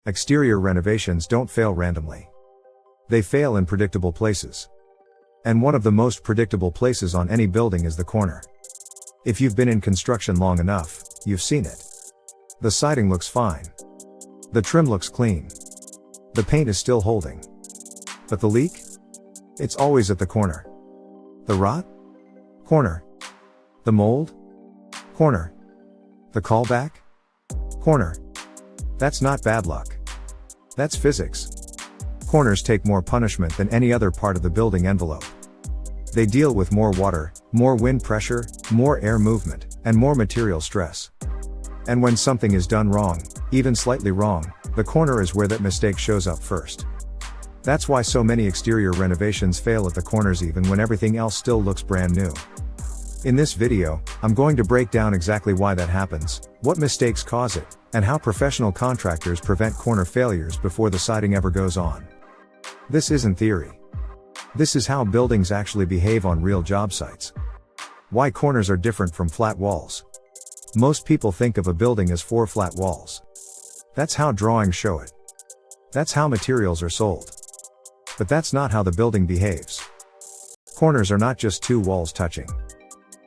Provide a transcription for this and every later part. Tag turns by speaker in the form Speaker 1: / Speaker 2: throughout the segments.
Speaker 1: Exterior renovations don't fail randomly. They fail in predictable places. And one of the most predictable places on any building is the corner. If you've been in construction long enough, you've seen it. The siding looks fine. The trim looks clean. The paint is still holding. But the leak? It's always at the corner. The rot? Corner. The mold? Corner. The callback? Corner. That's not bad luck. That's physics. Corners take more punishment than any other part of the building envelope. They deal with more water, more wind pressure, more air movement, and more material stress. And when something is done wrong, even slightly wrong, the corner is where that mistake shows up first. That's why so many exterior renovations fail at the corners even when everything else still looks brand new. In this video, I'm going to break down exactly why that happens, what mistakes cause it, and how professional contractors prevent corner failures before the siding ever goes on. This isn't theory. This is how buildings actually behave on real job sites. Why corners are different from flat walls. Most people think of a building as 4 flat walls. That's how drawings show it. That's how materials are sold. But that's not how the building behaves. Corners are not just 2 walls touching.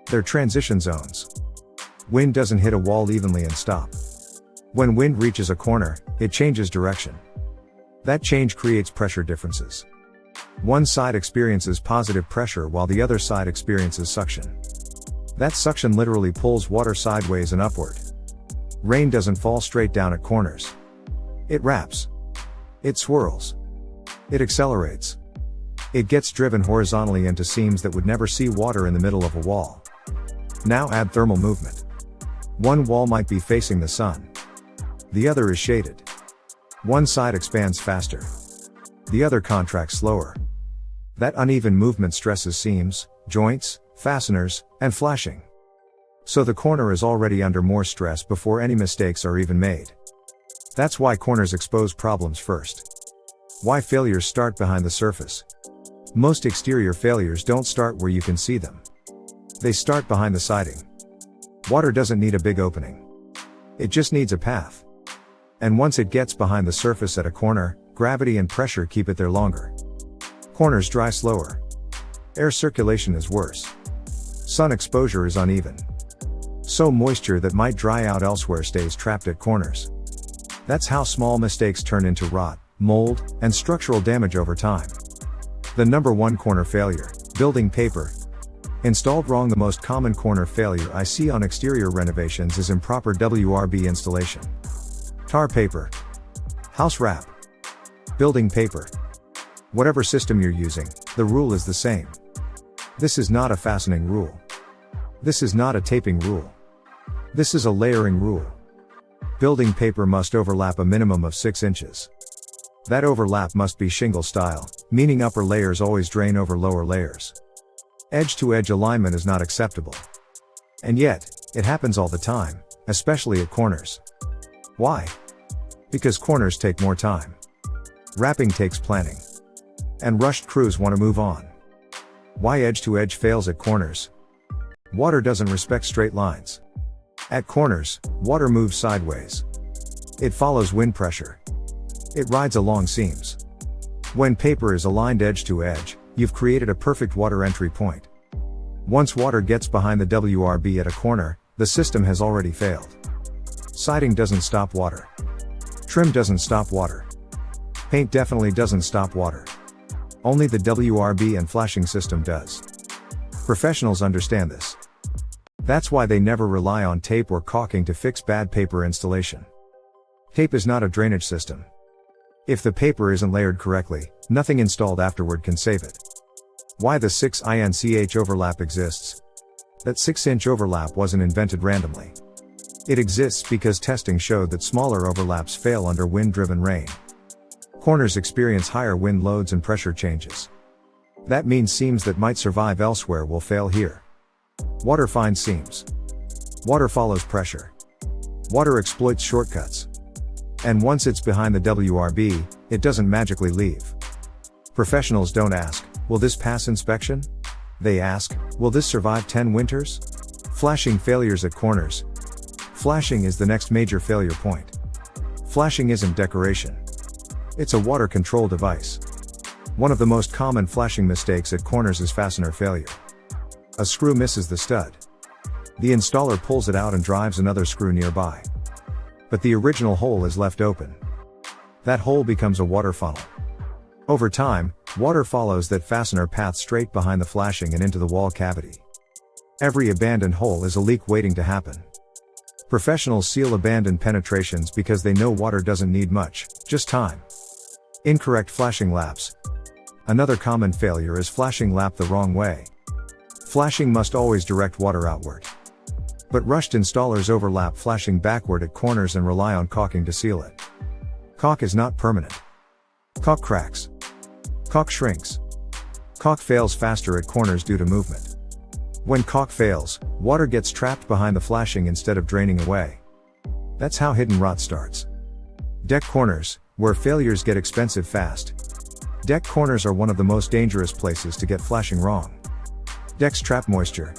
Speaker 1: They're transition zones. Wind doesn't hit a wall evenly and stop. When wind reaches a corner, it changes direction. That change creates pressure differences. One side experiences positive pressure while the other side experiences suction. That suction literally pulls water sideways and upward. Rain doesn't fall straight down at corners. It wraps. It swirls. It accelerates. It gets driven horizontally into seams that would never see water in the middle of a wall. Now add thermal movement. One wall might be facing the sun. The other is shaded. One side expands faster. The other contracts slower. That uneven movement stresses seams, joints, fasteners, and flashing. So the corner is already under more stress before any mistakes are even made. That's why corners expose problems first. Why failures start behind the surface. Most exterior failures don't start where you can see them. They start behind the siding. Water doesn't need a big opening. It just needs a path. And once it gets behind the surface at a corner, gravity and pressure keep it there longer. Corners dry slower. Air circulation is worse. Sun exposure is uneven. So moisture that might dry out elsewhere stays trapped at corners. That's how small mistakes turn into rot, mold, and structural damage over time. The number 1 corner failure, building paper. Installed wrong. The most common corner failure I see on exterior renovations is improper WRB installation. Tar paper. House wrap. Building paper. Whatever system you're using, the rule is the same. This is not a fastening rule. This is not a taping rule. This is a layering rule. Building paper must overlap a minimum of 6 inches. That overlap must be shingle style, meaning upper layers always drain over lower layers. Edge-to-edge alignment is not acceptable. And yet, it happens all the time, especially at corners. Why? Because corners take more time. Wrapping takes planning. And rushed crews want to move on. Why edge-to-edge fails at corners? Water doesn't respect straight lines. At corners, water moves sideways. It follows wind pressure. It rides along seams. When paper is aligned edge-to-edge, you've created a perfect water entry point. Once water gets behind the WRB at a corner, the system has already failed. Siding doesn't stop water. Trim doesn't stop water. Paint definitely doesn't stop water. Only the WRB and flashing system does. Professionals understand this. That's why they never rely on tape or caulking to fix bad paper installation. Tape is not a drainage system. If the paper isn't layered correctly, nothing installed afterward can save it. Why the 6-inch overlap exists? That 6-inch overlap wasn't invented randomly. It exists because testing showed that smaller overlaps fail under wind-driven rain. Corners experience higher wind loads and pressure changes. That means seams that might survive elsewhere will fail here. Water finds seams. Water follows pressure. Water exploits shortcuts. And once it's behind the WRB, it doesn't magically leave. Professionals don't ask, will this pass inspection? They ask, will this survive 10 winters? Flashing failures at corners. Flashing is the next major failure point. Flashing isn't decoration. It's a water control device. One of the most common flashing mistakes at corners is fastener failure. A screw misses the stud. The installer pulls it out and drives another screw nearby. But the original hole is left open. That hole becomes a water funnel. Over time, water follows that fastener path straight behind the flashing and into the wall cavity. Every abandoned hole is a leak waiting to happen. Professionals seal abandoned penetrations because they know water doesn't need much, just time. Incorrect flashing laps. Another common failure is flashing lap the wrong way. Flashing must always direct water outward. But rushed installers overlap flashing backward at corners and rely on caulking to seal it. Caulk is not permanent. Caulk cracks. Caulk shrinks. Caulk fails faster at corners due to movement. When caulk fails, water gets trapped behind the flashing instead of draining away. That's how hidden rot starts. Deck corners, where failures get expensive fast. Deck corners are one of the most dangerous places to get flashing wrong. Decks trap moisture.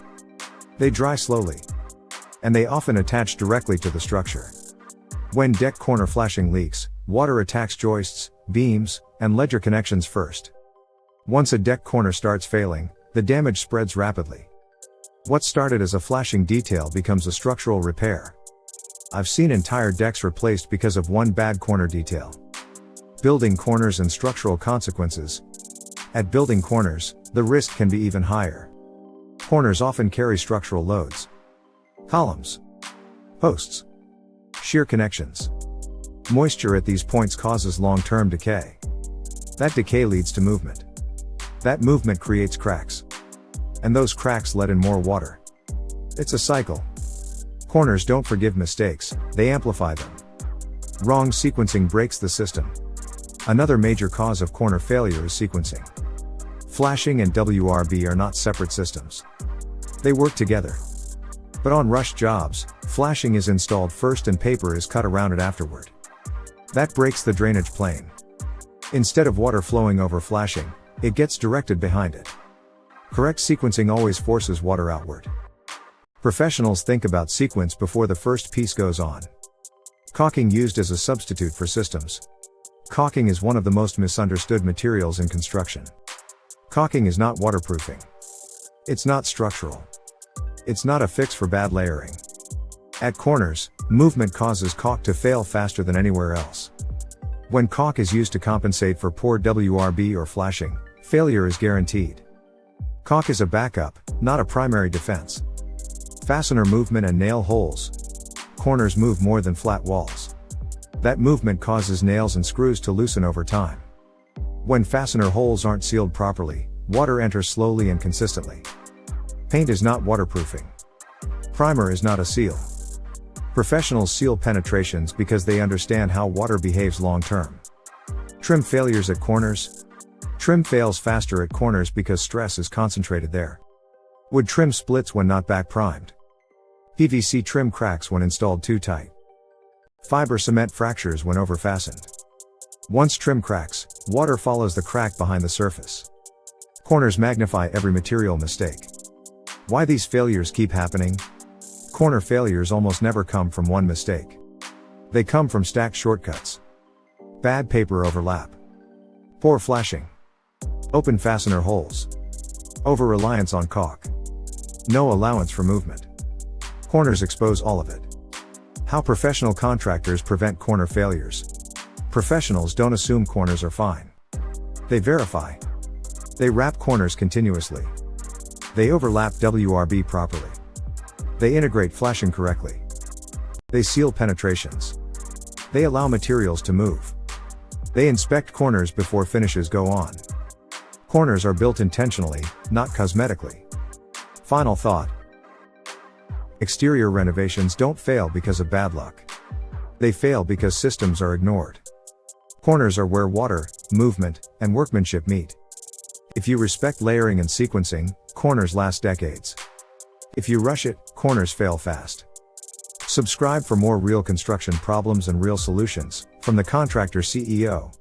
Speaker 1: They dry slowly. And they often attach directly to the structure. When deck corner flashing leaks, water attacks joists, beams, and ledger connections first. Once a deck corner starts failing, the damage spreads rapidly. What started as a flashing detail becomes a structural repair. I've seen entire decks replaced because of one bad corner detail. Building corners and structural consequences. At building corners, the risk can be even higher. Corners often carry structural loads. Columns. Posts. Shear connections. Moisture at these points causes long-term decay. That decay leads to movement. That movement creates cracks. And those cracks let in more water. It's a cycle. Corners don't forgive mistakes, they amplify them. Wrong sequencing breaks the system. Another major cause of corner failure is sequencing. Flashing and WRB are not separate systems. They work together. But on rush jobs, flashing is installed first and paper is cut around it afterward. That breaks the drainage plane. Instead of water flowing over flashing, it gets directed behind it. Correct sequencing always forces water outward. Professionals think about sequence before the first piece goes on. Caulking used as a substitute for systems. Caulking is one of the most misunderstood materials in construction. Caulking is not waterproofing. It's not structural. It's not a fix for bad layering. At corners, movement causes caulk to fail faster than anywhere else. When caulk is used to compensate for poor WRB or flashing, failure is guaranteed. Caulk is a backup, not a primary defense. Fastener movement and nail holes. Corners move more than flat walls. That movement causes nails and screws to loosen over time. When fastener holes aren't sealed properly, water enters slowly and consistently. Paint is not waterproofing. Primer is not a seal. Professionals seal penetrations because they understand how water behaves long term. Trim failures at corners. Trim fails faster at corners because stress is concentrated there. Wood trim splits when not back primed. PVC trim cracks when installed too tight. Fiber cement fractures when over fastened. Once trim cracks, water follows the crack behind the surface. Corners magnify every material mistake. Why these failures keep happening? Corner failures almost never come from one mistake. They come from stacked shortcuts. Bad paper overlap. Poor flashing. Open fastener holes. Over-reliance on caulk. No allowance for movement. Corners expose all of it. How professional contractors prevent corner failures. Professionals don't assume corners are fine. They verify. They wrap corners continuously. They overlap WRB properly. They integrate flashing correctly. They seal penetrations. They allow materials to move. They inspect corners before finishes go on. Corners are built intentionally, not cosmetically. Final thought. Exterior renovations don't fail because of bad luck. They fail because systems are ignored. Corners are where water, movement, and workmanship meet. If you respect layering and sequencing, corners last decades. If you rush it, corners fail fast. Subscribe for more real construction problems and real solutions, from the Contractor CEO.